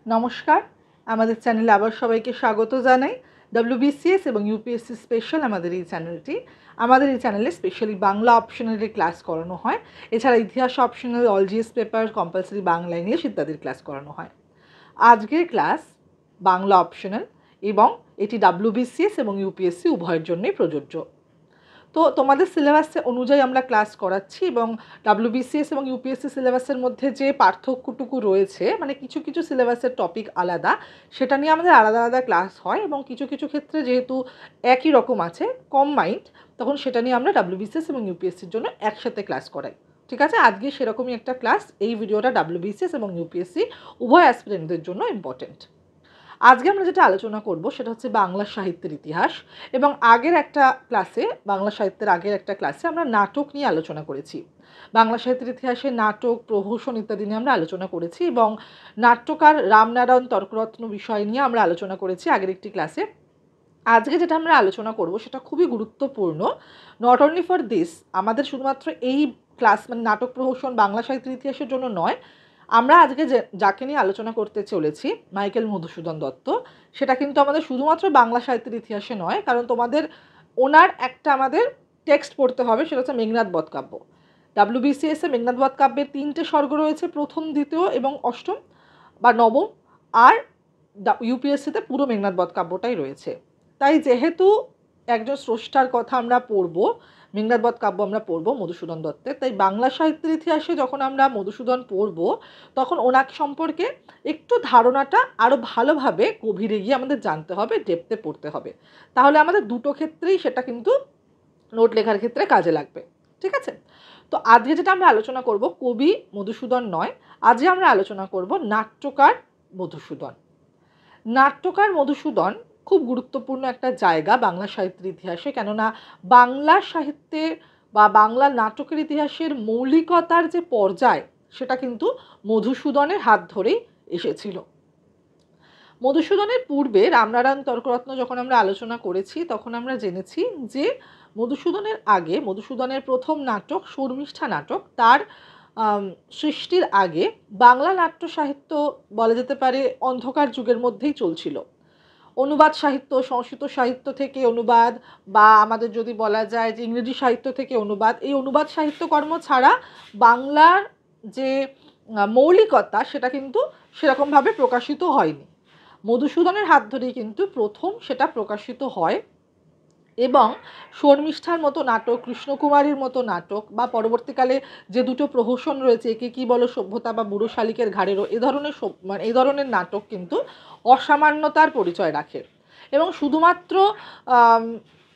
नमस्कार आमादेर चैनेले आबार सबाइके स्वागत जानाई। डब्ल्यूबीसीएस এবং यूपीएससी स्पेशल आमादेर এই চ্যানেলটি आमादेर এই চ্যানেলে স্পেশালি বাংলা অপশনালের ক্লাস করানো হয়। এছাড়া ইতিহাস optional, all GS paper, compulsory Bangla, English ইত্যাদির ক্লাস করানো হয়। আজকের ক্লাস বাংলা অপশনাল এবং এটি ডব্লিউবিসিএস এবং ইউপিএসসি উভয়ের জন্যই প্রযোজ্য। তো তোমাদের সিলেবাস অনুযায়ী আমরা ক্লাস করাচ্ছি এবং ডব্লিউবিসিএস এবং ইউপিএসসি সিলেবাসের মধ্যে যে পার্থক্যটুকু রয়েছে, মানে কিছু কিছু সিলেবাসের টপিক আলাদা, সেটা নিয়ে আমাদের আলাদা আলাদা ক্লাস হয় এবং কিছু কিছু ক্ষেত্রে যেহেতু একই রকম আছে কম্বাইন্ড, তখন সেটা নিয়ে আমরা ডব্লিউবিসিএস এবং ইউপিএসসির জন্য একসাথে ক্লাস করাই। ঠিক আছে, আজকে সেরকমই একটা ক্লাস। এই ভিডিওটা ডব্লিউবিসিএস এবং ইউপিএসসি উভয় অ্যাসপিরেন্টদের জন্য ইম্পর্টেন্ট। আজকে আমরা যেটা আলোচনা করব সেটা হচ্ছে বাংলা সাহিত্যের ইতিহাস এবং আগের একটা ক্লাসে, বাংলা সাহিত্যের আগের একটা ক্লাসে আমরা নাটক নিয়ে আলোচনা করেছি। বাংলা সাহিত্যের ইতিহাসে নাটক, প্রহসন ইত্যাদি নিয়ে আমরা আলোচনা করেছি এবং নাট্যকার রামনারায়ণ তর্করত্ন বিষয় নিয়ে আমরা আলোচনা করেছি আগের একটি ক্লাসে। আজকে যেটা আমরা আলোচনা করব সেটা খুবই গুরুত্বপূর্ণ, নট অনলি ফর দিস, আমাদের শুধুমাত্র এই ক্লাস মানে নাটক প্রহসন বাংলা সাহিত্যের ইতিহাসের জন্য নয়। আমরা আজকে যাকে নিয়ে আলোচনা করতে চলেছি, মাইকেল মধুসূদন দত্ত, সেটা কিন্তু আমাদের শুধুমাত্র বাংলা সাহিত্যের ইতিহাসে নয়, কারণ তোমাদের ওনার একটা আমাদের টেক্সট পড়তে হবে, সেটা হচ্ছে মেঘনাদ বধ কাব্য। ডব্লিউবিসিএসে মেঘনাদ বধ কাব্যের 3টে স্বর্গ রয়েছে, প্রথম, দ্বিতীয় এবং অষ্টম বা নবম, আর ইউপিএসসিতে পুরো মেঘনাদ বধ কাব্যটাই রয়েছে। তাই যেহেতু একজন স্রষ্টার কথা আমরা পড়ব, মেঘনাদ বধ কাব্য আমরা পড়ব মধুসূদন দত্তের, তাই বাংলা সাহিত্যের ইতিহাসে যখন আমরা মধুসূদন পড়ব তখন ওনার সম্পর্কে একটু ধারণাটা আরও ভালোভাবে গভীরে গিয়ে আমাদের জানতে হবে, ডেপথে পড়তে হবে। তাহলে আমাদের দুটো ক্ষেত্রেই সেটা কিন্তু নোট লেখার ক্ষেত্রে কাজে লাগবে। ঠিক আছে, তো আজকে যেটা আমরা আলোচনা করব কবি মধুসূদন নয়, আজকে আমরা আলোচনা করব নাট্যকার মধুসূদন। নাট্যকার মধুসূদন খুব গুরুত্বপূর্ণ একটা জায়গা বাংলা সাহিত্যের ইতিহাসে, কেননা বাংলা সাহিত্যে বা বাংলা নাটকের ইতিহাসের মৌলিকতার যে পর্যায় সেটা কিন্তু মধুসূদনের হাত ধরেই এসেছিল। মধুসূদনের পূর্বে রামনারায়ণ তর্করত্ন যখন আমরা আলোচনা করেছি তখন আমরা জেনেছি যে মধুসূদনের আগে, মধুসূদনের প্রথম নাটক শর্মিষ্ঠা নাটক, তার সৃষ্টির আগে বাংলা নাট্য সাহিত্য বলা যেতে পারে অন্ধকার যুগের মধ্যেই চলছিল। অনুবাদ সাহিত্য, সংস্কৃত সাহিত্য থেকে অনুবাদ, বা আমাদের যদি বলা যায় যে ইংরেজি সাহিত্য থেকে অনুবাদ, এই অনুবাদ সাহিত্যকর্ম ছাড়া বাংলার যে মৌলিকতা সেটা কিন্তু সেরকমভাবে প্রকাশিত হয়নি। মধুসূদনের হাত ধরেই কিন্তু প্রথম সেটা প্রকাশিত হয় এবং শর্মিষ্ঠার মতো নাটক, কৃষ্ণকুমারীর মতো নাটক, বা পরবর্তীকালে যে দুটো প্রহসন রয়েছে, একে কি বলো সভ্যতা বা বুড়ো শালিকের ঘাড়েরও, এই ধরনের নাটক কিন্তু অসামান্যতার পরিচয় রাখে। এবং শুধুমাত্র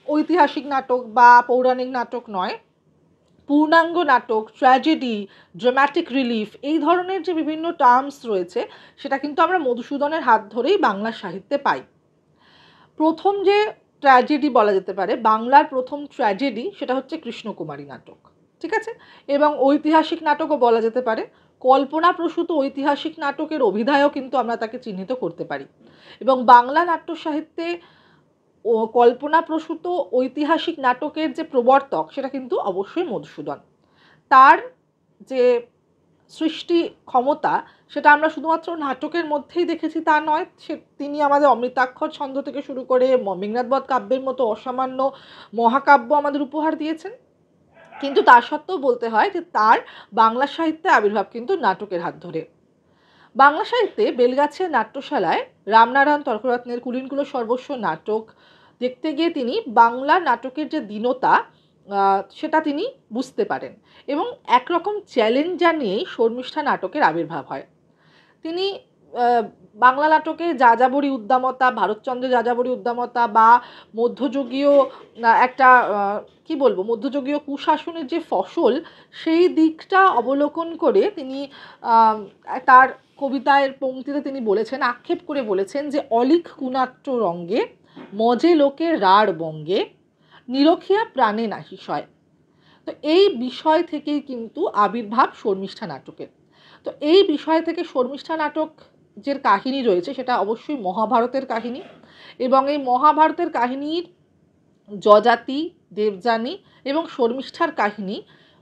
ঐতিহাসিক নাটক বা পৌরাণিক নাটক নয়, পূর্ণাঙ্গ নাটক, ট্র্যাজেডি, ড্রামাটিক রিলিফ, এই ধরনের যে বিভিন্ন টার্মস রয়েছে সেটা কিন্তু আমরা মধুসূদনের হাত ধরেই বাংলা সাহিত্যে পাই। প্রথম যে ট্র্যাজেডি বলা যেতে পারে, বাংলার প্রথম ট্র্যাজেডি, সেটা হচ্ছে কৃষ্ণকুমারী নাটক। ঠিক আছে, এবং ঐতিহাসিক নাটকও বলা যেতে পারে, কল্পনাপ্রসূত ঐতিহাসিক নাটকের অভিধায়ও কিন্তু আমরা তাকে চিহ্নিত করতে পারি। এবং বাংলা নাট্য সাহিত্যে ও কল্পনাপ্রসূত ঐতিহাসিক নাটকের যে প্রবর্তক সেটা কিন্তু অবশ্যই মধুসূদন। তার যে সৃষ্টি ক্ষমতা সেটা আমরা শুধুমাত্র নাটকের মধ্যেই দেখেছি তা নয়, তিনি আমাদের অমৃতাক্ষর ছন্দ থেকে শুরু করে মেঘনাদ বধ কাব্যের মতো অসামান্য মহাকাব্য আমাদের উপহার দিয়েছেন। কিন্তু তার সত্ত্বেও বলতে হয় যে তার বাংলা সাহিত্যে আবির্ভাব কিন্তু নাটকের হাত ধরে। বাংলা সাহিত্যে বেলগাছিয়া নাট্যশালায় রামনারায়ণ তর্করত্নের কুলীনকুলো সর্বস্ব নাটক দেখতে গিয়ে তিনি বাংলা নাটকের যে দীনতা সেটা তিনি বুঝতে পারেন এবং একরকম চ্যালেঞ্জ জানিয়েই শর্মিষ্ঠা নাটকের আবির্ভাব হয়। তিনি বাংলা নাটকে যাযাবরী উদ্দামতা, ভারতচন্দ্রের যাযাবরী উদ্দামতা বা মধ্যযুগীয় একটা কি বলবো, মধ্যযুগীয় কুশাসনের যে ফসল, সেই দিকটা অবলোকন করে তিনি তার কবিতার পংক্তিতে তিনি বলেছেন, আক্ষেপ করে বলেছেন যে অলিখ কুনাট্য রঙ্গে মজে লোকে রাঢ় বঙ্গে নিরখিয়া প্রাণে নাহিসয়। তো এই বিষয় থেকেই কিন্তু আবির্ভাব শর্মিষ্ঠা নাটকের। তো এই বিষয় থেকে শর্মিষ্ঠা নাটক যে কাহিনী রয়েছে সেটা অবশ্যই মহাভারতের কাহিনী, এবং এই মহাভারতের কাহিনীর যযাতি, দেবযানী এবং শর্মিষ্ঠার কাহিনী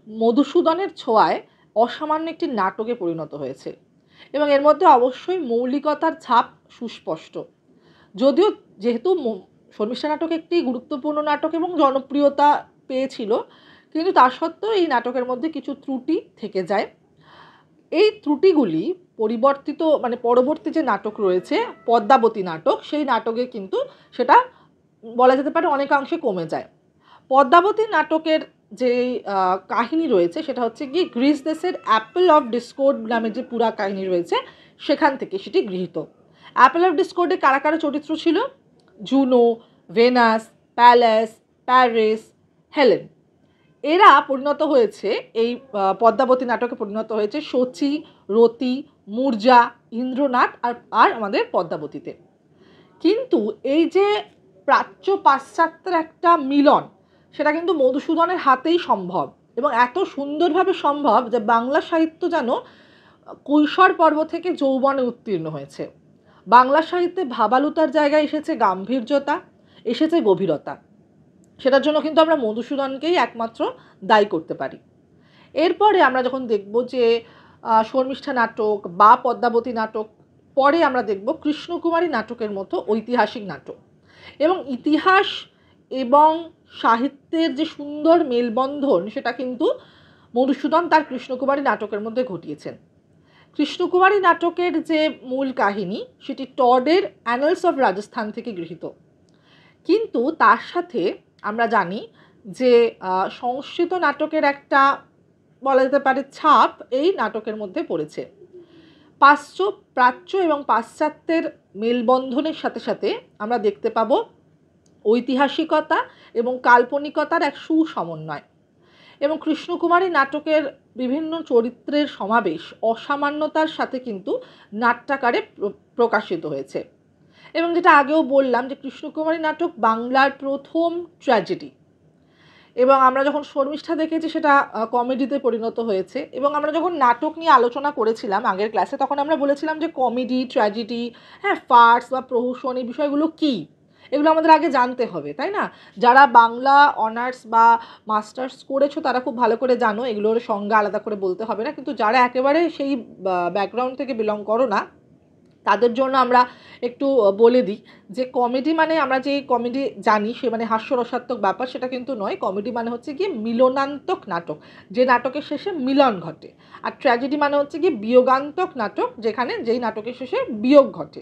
মধুসূদনের ছোঁয়ায় অসামান্য একটি নাটকে পরিণত হয়েছে। এবং এর মধ্যে অবশ্যই মৌলিকতার ছাপ সুস্পষ্ট। যদিও যেহেতু শর্মিষ্ঠা নাটক একটি গুরুত্বপূর্ণ নাটক এবং জনপ্রিয়তা পেয়েছিল, কিন্তু তা সত্ত্বেও এই নাটকের মধ্যে কিছু ত্রুটি থেকে যায়। এই ত্রুটিগুলি পরবর্তী যে নাটক রয়েছে পদ্মাবতী নাটক, সেই নাটকে কিন্তু সেটা বলা যেতে পারে অনেকাংশে কমে যায়। পদ্মাবতী নাটকের যে কাহিনী রয়েছে সেটা হচ্ছে গিয়ে গ্রিস দেশের অ্যাপেল অফ ডিসকোর্ড নামে যে পুরা কাহিনী রয়েছে সেখান থেকে সেটি গৃহীত। অ্যাপেল অফ ডিসকোর্ডে কারা কারা চরিত্র ছিল? Juno, Venus, Pallas, Paris, Helen. এরা পরিণত হয়েছে এই পদ্মাবতী নাটকে পরিণত হয়েছে শচী, রতি, মূর্জা, ইন্দ্রনাথ আর আমাদের পদ্মাবতীতে। কিন্তু এই যে প্রাচ্য পাশ্চাত্যের একটা মিলন, সেটা কিন্তু মধুসূদনের হাতেই সম্ভব, এবং এত সুন্দরভাবে সম্ভব যে বাংলা সাহিত্য যেন কৈশোর পর্ব থেকে যৌবনে উত্তীর্ণ হয়েছে। বাংলা সাহিত্যে ভাবালুতার জায়গায় এসেছে গাম্ভীর্যতা, এসেছে গভীরতা। সেটার জন্য কিন্তু আমরা মধুসূদনকেই একমাত্র দায়ী করতে পারি। এরপরে আমরা যখন দেখব যে শর্মিষ্ঠা নাটক বা পদ্মাবতী নাটক, পরে আমরা দেখব কৃষ্ণকুমারী নাটকের মতো ঐতিহাসিক নাটক। এবং ইতিহাস এবং সাহিত্যের যে সুন্দর মেলবন্ধন, সেটা কিন্তু মধুসূদন তার কৃষ্ণকুমারী নাটকের মধ্যে ঘটিয়েছেন। কৃষ্ণকুমারী নাটকের যে মূল কাহিনী সেটি টডের অ্যানালস অফ রাজস্থান থেকে গৃহীত, কিন্তু তার সাথে আমরা জানি যে সংস্কৃত নাটকের একটা বলা যেতে পারে ছাপ এই নাটকের মধ্যে পড়েছে। প্রাচ্য এবং পাশ্চাত্যের মেলবন্ধনের সাথে সাথে আমরা দেখতে পাব ঐতিহাসিকতা এবং কাল্পনিকতার এক সুসমন্বয়। এবং কৃষ্ণকুমারী নাটকের বিভিন্ন চরিত্রের সমাবেশ অসামান্যতার সাথে কিন্তু নাট্যাকারে প্রকাশিত হয়েছে। এবং যেটা আগেও বললাম যে কৃষ্ণকুমারী নাটক বাংলার প্রথম ট্র্যাজেডি, এবং আমরা যখন শর্মিষ্ঠা দেখেছি সেটা কমেডিতে পরিণত হয়েছে। এবং আমরা যখন নাটক নিয়ে আলোচনা করেছিলাম আগের ক্লাসে, তখন আমরা বলেছিলাম যে কমেডি, ট্র্যাজেডি, ফার্স বা প্রহসন, এই বিষয়গুলো কী, এগুলো আমাদের আগে জানতে হবে, তাই না? যারা বাংলা অনার্স বা মাস্টার্স করেছো তারা খুব ভালো করে জানো, এগুলোর সংজ্ঞা আলাদা করে বলতে হবে না। কিন্তু যারা একেবারে সেই ব্যাকগ্রাউন্ড থেকে বিলং করো না, তাদের জন্য আমরা একটু বলে দিই যে কমেডি মানে আমরা যে কমেডি জানি সে মানে হাস্যরসাত্মক ব্যাপার, সেটা কিন্তু নয়। কমেডি মানে হচ্ছে গিয়ে মিলনান্তক নাটক, যে নাটকের শেষে মিলন ঘটে। আর ট্র্যাজেডি মানে হচ্ছে গিয়ে বিয়োগান্তক নাটক, যেই নাটকের শেষে বিয়োগ ঘটে,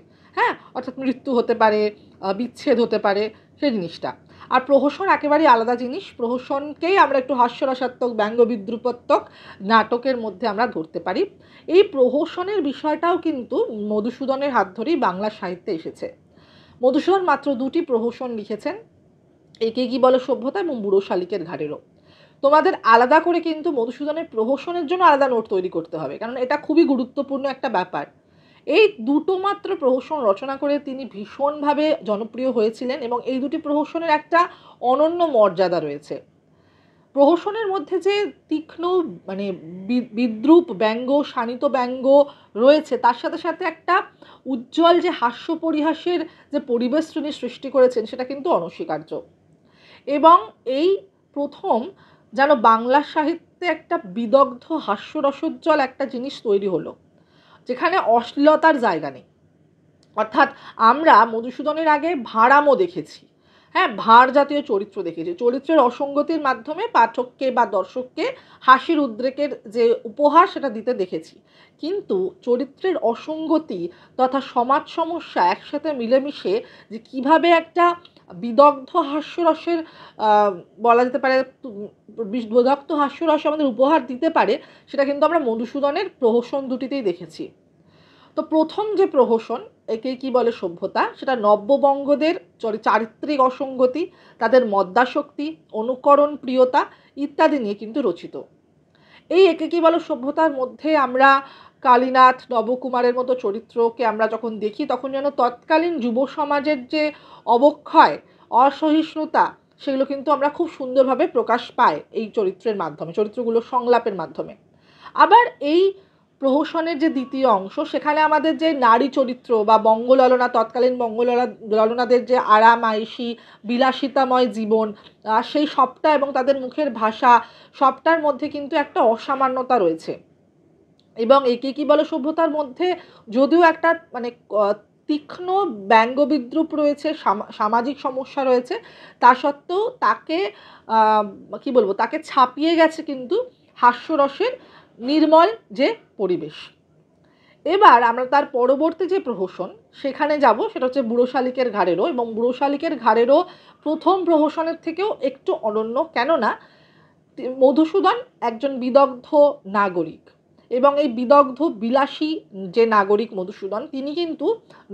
অর্থাৎ মৃত্যু হতে পারে, বিচ্ছেদ হতে পারে, সেই জিনিসটা। আর প্রহসন একেবারেই আলাদা জিনিস। প্রহসনকেই আমরা একটু হাস্যরসাত্মক ব্যঙ্গ বিদ্রুপাত্মক নাটকের মধ্যে আমরা ধরতে পারি। এই প্রহসনের বিষয়টাও কিন্তু মধুসূদনের হাত ধরেই বাংলা সাহিত্যে এসেছে। মধুসূদন মাত্র 2টি প্রহসন লিখেছেন, একে কি বলে সভ্যতা এবং বুড়ো শালিকের ঘাড়েরও। তোমাদের আলাদা করে কিন্তু মধুসূদনের প্রহসনের জন্য আলাদা নোট তৈরি করতে হবে, কারণ এটা খুবই গুরুত্বপূর্ণ একটা ব্যাপার। এই 2টো মাত্র প্রহসন রচনা করে তিনি ভীষণভাবে জনপ্রিয় হয়েছিলেন, এবং এই 2টি প্রহসনের একটা অনন্য মর্যাদা রয়েছে। প্রহসনের মধ্যে যে তীক্ষ্ণ বিদ্রূপ ব্যঙ্গ, শানিত ব্যঙ্গ রয়েছে, তার সাথে সাথে একটা উজ্জ্বল যে হাস্য পরিহাসের যে পরিবেশ তিনি সৃষ্টি করেছেন, সেটা কিন্তু অনস্বীকার্য। এবং এই প্রথম যেন বাংলা সাহিত্যে একটা বিদগ্ধ হাস্যরসোজ্জ্বল একটা জিনিস তৈরি হলো, যেখানে অশ্লীলতার জায়গা নেই। অর্থাৎ আমরা মধুসূদনের আগে ভাঁড়ামো দেখেছি, ভাঁড় জাতীয় চরিত্র দেখেছি। চরিত্রের অসঙ্গতির মাধ্যমে পাঠককে বা দর্শককে হাসির উদ্রেকের যে উপহার সেটা দিতে দেখেছি। কিন্তু চরিত্রের অসঙ্গতি তথা সমাজ সমস্যা একসাথে মিলেমিশে যে কিভাবে একটা বিদগ্ধ হাস্যরসের বলা যেতে পারে বিদগ্ধ হাস্যরস আমাদের উপহার দিতে পারে, সেটা কিন্তু আমরা মধুসূদনের প্রহসন দুটিতেই দেখেছি। তো প্রথম যে প্রহসন, একে কি বলে সভ্যতা, সেটা নব্যবঙ্গদের চারিত্রিক অসঙ্গতি, তাদের মদ্যাসক্তি, অনুকরণ প্রিয়তা ইত্যাদি নিয়ে কিন্তু রচিত। এই একে কি বলে সভ্যতার মধ্যে আমরা কালীনাথ, নবকুমারের মতো চরিত্রকে আমরা যখন দেখি, তখন যেন তৎকালীন যুব সমাজের যে অবক্ষয়, অসহিষ্ণুতা, সেগুলো কিন্তু আমরা খুব সুন্দরভাবে প্রকাশ পাই এই চরিত্রের মাধ্যমে, চরিত্রগুলোর সংলাপের মাধ্যমে। আবার এই প্রহসনের যে দ্বিতীয় অংশ, সেখানে আমাদের যে নারী চরিত্র বা বঙ্গললনা, তৎকালীন বঙ্গললনাদের যে আরাম আয়েশি বিলাসিতাময় জীবন, সেই সবটা এবং তাদের মুখের ভাষা, সবটার মধ্যে কিন্তু একটা অসামান্যতা রয়েছে। এবং একে কি বলে সভ্যতার মধ্যে যদিও একটা মানে তীক্ষ্ণ ব্যঙ্গ বিদ্রুপ রয়েছে, সামাজিক সমস্যা রয়েছে, তা সত্ত্বেও তাকে কি বলবো, তাকে ছাপিয়ে গেছে কিন্তু হাস্যরসের নির্মল যে পরিবেশ। এবার আমরা তার পরবর্তী যে প্রহসন সেখানে যাব, সেটা হচ্ছে বুড়ো শালিকের ঘাড়েরও। এবং বুড়ো শালিকের ঘাড়েরও প্রথম প্রহসনের থেকেও একটু অনন্য, কেননা মধুসূদন একজন বিদগ্ধ নাগরিক, এবং এই বিদগ্ধ বিলাসী যে নাগরিক মধুসূদন, তিনি কিন্তু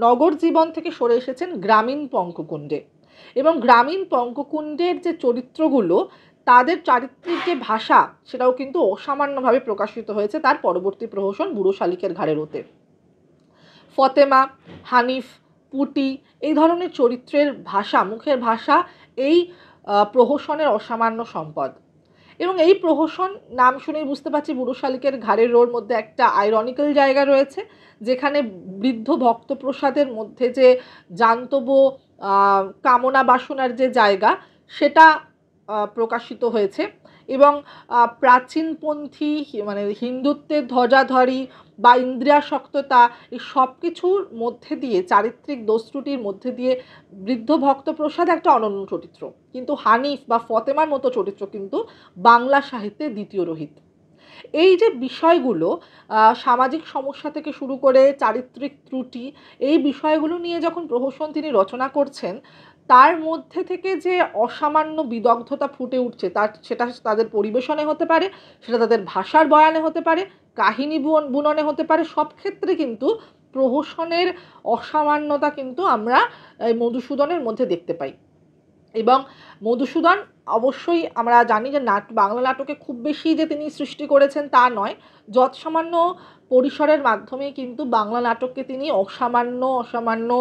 নগর জীবন থেকে সরে এসেছেন গ্রামীণ পঙ্ককুণ্ডে। এবং গ্রামীণ পঙ্ককুণ্ডের যে চরিত্রগুলো, তাদের চারিত্রিক যে ভাষা, সেটাও কিন্তু অসামান্যভাবে প্রকাশিত হয়েছে তার পরবর্তী প্রহসন বুড়ো শালিকের ঘাড়েরোতে। ফতেমা, হানিফ, পুটি, এই ধরনের চরিত্রের ভাষা, মুখের ভাষা এই প্রহসনের অসামান্য সম্পদ। এবং এই প্রহসন নাম শুনেই বুঝতে পারছি বুড়ো শালিকের ঘাড়েরোর মধ্যে একটা আইরনিক্যাল জায়গা রয়েছে, যেখানে বৃদ্ধ ভক্তপ্রসাদের মধ্যে যে জান্তব কামনা বাসনার যে জায়গা, সেটা প্রকাশিত হয়েছে। এবং প্রাচীনপন্থী মানে হিন্দুত্বের ধ্বজাধারী বা ইন্দ্রিয়াসক্ততা, এই সব কিছুর মধ্যে দিয়ে, চারিত্রিক দোষত্রুটির মধ্যে দিয়ে বৃদ্ধ ভক্তপ্রসাদ একটা অনন্য চরিত্র, কিন্তু হানিফ বা ফতেমার মতো চরিত্র কিন্তু বাংলা সাহিত্যের দ্বিতীয় রোহিত। এই যে বিষয়গুলো, সামাজিক সমস্যা থেকে শুরু করে চারিত্রিক ত্রুটি, এই বিষয়গুলো নিয়ে যখন প্রহসন তিনি রচনা করছেন, তার মধ্যে থেকে যে অসামান্য বিদগ্ধতা ফুটে উঠছে, সেটা তাদের পরিবেশনে হতে পারে, সেটা তাদের ভাষার বয়ানে হতে পারে, কাহিনী বুননে হতে পারে, সব ক্ষেত্রে কিন্তু প্রহসনের অসামান্যতা কিন্তু আমরা মধুসূদনের মধ্যে দেখতে পাই। এবং মধুসূদন অবশ্যই আমরা জানি যে বাংলা নাটকে খুব বেশি যে তিনি সৃষ্টি করেছেন তা নয়, যৎসামান্য পরিসরের মাধ্যমেই কিন্তু বাংলা নাটককে তিনি অসামান্য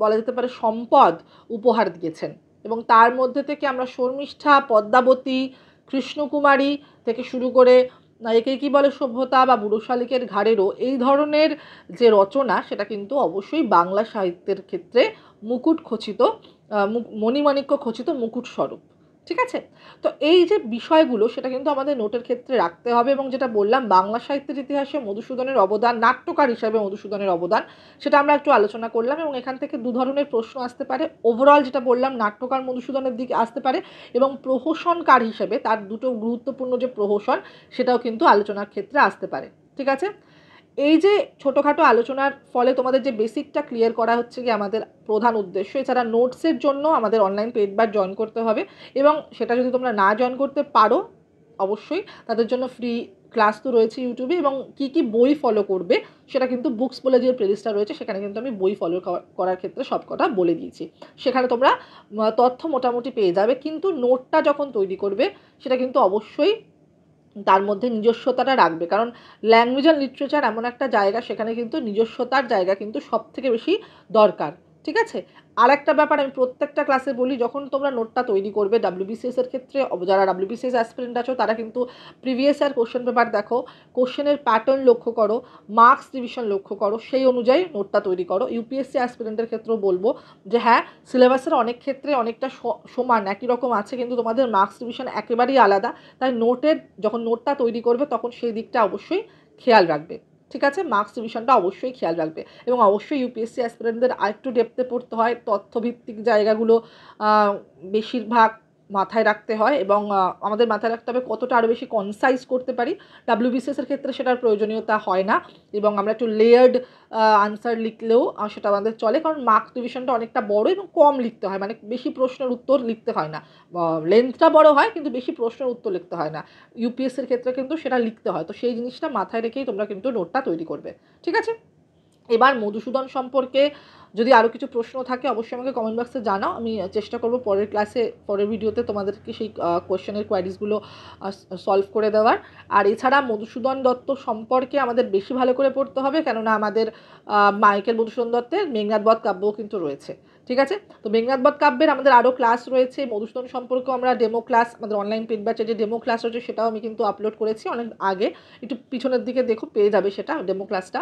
বলা যেতে পারে সম্পদ উপহার দিয়েছেন। এবং তার মধ্যে থেকে আমরা শর্মিষ্ঠা, পদ্মাবতী, কৃষ্ণকুমারী থেকে শুরু করে একে কি বলে সভ্যতা বা বুড়ো শালিকের ঘাড়েরও, এই ধরনের যে রচনা, সেটা কিন্তু অবশ্যই বাংলা সাহিত্যের ক্ষেত্রে মুকুট খচিত, মণিমাণিক্য খচিত মুকুট স্বরূপ। ঠিক আছে? তো এই যে বিষয়গুলো, সেটা কিন্তু আমাদের নোটের ক্ষেত্রে রাখতে হবে। এবং যেটা বললাম, বাংলা সাহিত্যের ইতিহাসে মধুসূদনের অবদান, নাট্যকার হিসাবে মধুসূদনের অবদান, সেটা আমরা একটু আলোচনা করলাম। এবং এখান থেকে দু ধরনের প্রশ্ন আসতে পারে। ওভারঅল যেটা বললাম, নাট্যকার মধুসূদনের দিকে আসতে পারে, এবং প্রহসনকার হিসেবে তার দুটো গুরুত্বপূর্ণ যে প্রহসন, সেটাও কিন্তু আলোচনার ক্ষেত্রে আসতে পারে। ঠিক আছে? এই যে ছোটোখাটো আলোচনার ফলে তোমাদের যে বেসিকটা ক্লিয়ার করা হচ্ছে কি আমাদের প্রধান উদ্দেশ্য। এছাড়া নোটসের জন্য আমাদের অনলাইন পেড ব্যাচ জয়েন করতে হবে, এবং সেটা যদি তোমরা না জয়েন করতে পারো, অবশ্যই তাদের জন্য ফ্রি ক্লাস তো রয়েছে ইউটিউবে। এবং কী কী বই ফলো করবে, সেটা কিন্তু বুকস বলে যে প্লেলিস্টটা রয়েছে, সেখানে কিন্তু আমি বই ফলো করার ক্ষেত্রে সব কথা বলে দিয়েছি। সেখানে তোমরা তথ্য মোটামুটি পেয়ে যাবে। কিন্তু নোটটা যখন তৈরি করবে, সেটা কিন্তু অবশ্যই তার মধ্যে নিজস্বতাটা রাখবে, কারণ ল্যাঙ্গুয়েজ অ্যান্ড লিটারেচার এমন একটা জায়গা, সেখানে কিন্তু নিজস্বতার জায়গা কিন্তু সব থেকে বেশি দরকার। ঠিক আছে? আর একটা ব্যাপার আমি প্রত্যেকটা ক্লাসে বলি, যখন তোমরা নোটটা তৈরি করবে ডাব্লিউবিসিএসের ক্ষেত্রে, যারা ডাব্লিউবিসিএস অ্যাসপিরেন্ট আছো, তারা কিন্তু প্রিভিয়াস ইয়ার কোশ্চেন পেপার দেখো, কোশ্চেনের প্যাটার্ন লক্ষ্য করো, মার্কস ডিভিশন লক্ষ্য করো, সেই অনুযায়ী নোটটা তৈরি করো। ইউপিএসসি অ্যাসপিরেন্টের ক্ষেত্রেও বলবো যে হ্যাঁ, সিলেবাসের অনেক ক্ষেত্রে অনেকটা সমান একই রকম আছে, কিন্তু তোমাদের মার্কস ডিভিশন একেবারেই আলাদা। তাই যখন নোটটা তৈরি করবে, তখন সেই দিকটা অবশ্যই খেয়াল রাখবে। ঠিক আছে? মার্কস ডিভিশনটা অবশ্যই খেয়াল রাখবে। এবং অবশ্যই ইউপিএসসি অ্যাসপিরেন্টদের আরেকটু ডেপথে পড়তে হয়, তথ্যভিত্তিক জায়গাগুলো বেশিরভাগ মাথায় রাখতে হয়। এবং আমাদের মাথায় রাখতে হবে কতটা আরও বেশি কনসাইজ করতে পারি। ডাব্লিউবিসিএসের ক্ষেত্রে সেটার প্রয়োজনীয়তা হয় না, এবং আমরা একটু লেয়ার্ড আনসার লিখলেও সেটা আমাদের চলে, কারণ মার্কস ডিভিশনটা অনেকটা বড় এবং কম লিখতে হয়, মানে বেশি প্রশ্নের উত্তর লিখতে হয় না। লেন্থটা বড় হয়, কিন্তু বেশি প্রশ্নের উত্তর লিখতে হয় না। ইউপিএসসির ক্ষেত্রে কিন্তু সেটা লিখতে হয়। তো সেই জিনিসটা মাথায় রেখেই তোমরা কিন্তু নোটটা তৈরি করবে। ঠিক আছে? এবার মধুসূদন সম্পর্কে যদি আরও কিছু প্রশ্ন থাকে, অবশ্যই আমাকে কমেন্ট বক্সে জানাও। আমি চেষ্টা করব পরের ক্লাসে, পরের ভিডিওতে তোমাদেরকে সেই কোয়েশ্চেনের কোয়ারিজগুলো সলভ করে দেওয়ার। আর এছাড়া মধুসূদন দত্ত সম্পর্কে আমাদের বেশি ভালো করে পড়তে হবে, কেননা আমাদের মাইকেল মধুসূদন দত্তের মেঘনাদ বধ কাব্যও কিন্তু রয়েছে। ঠিক আছে? তো মেঘনাদ বধ কাব্যের আমাদের আরও ক্লাস রয়েছে। মধুসূদন সম্পর্কেও আমরা ডেমো ক্লাস, আমাদের অনলাইন পেড ব্যাচে যে ডেমো ক্লাস রয়েছে, সেটাও আমি কিন্তু আপলোড করেছি অনেক আগে। একটু পিছনের দিকে দেখো, পেয়ে যাবে সেটা ডেমো ক্লাসটা।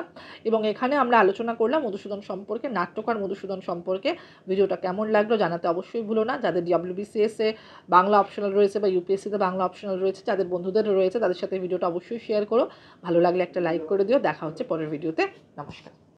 এবং এখানে আমরা আলোচনা করলাম মধুসূদন সম্পর্কে নাট্য নাট্যকার মধুসূদন সম্পর্কে ভিডিওটা কেমন লাগলো জানাতে অবশ্যই ভুলো না। যাদের WBCS-এ বাংলা অপশনাল রয়েছে বা UPSC-তে বাংলা অপশনাল রয়েছে, যাদের বন্ধুদের রয়েছে, তাদের সাথে ভিডিওটা অবশ্যই শেয়ার করো। ভালো লাগলে একটা লাইক করে দিও। দেখা হচ্ছে পরের ভিডিওতে। নমস্কার।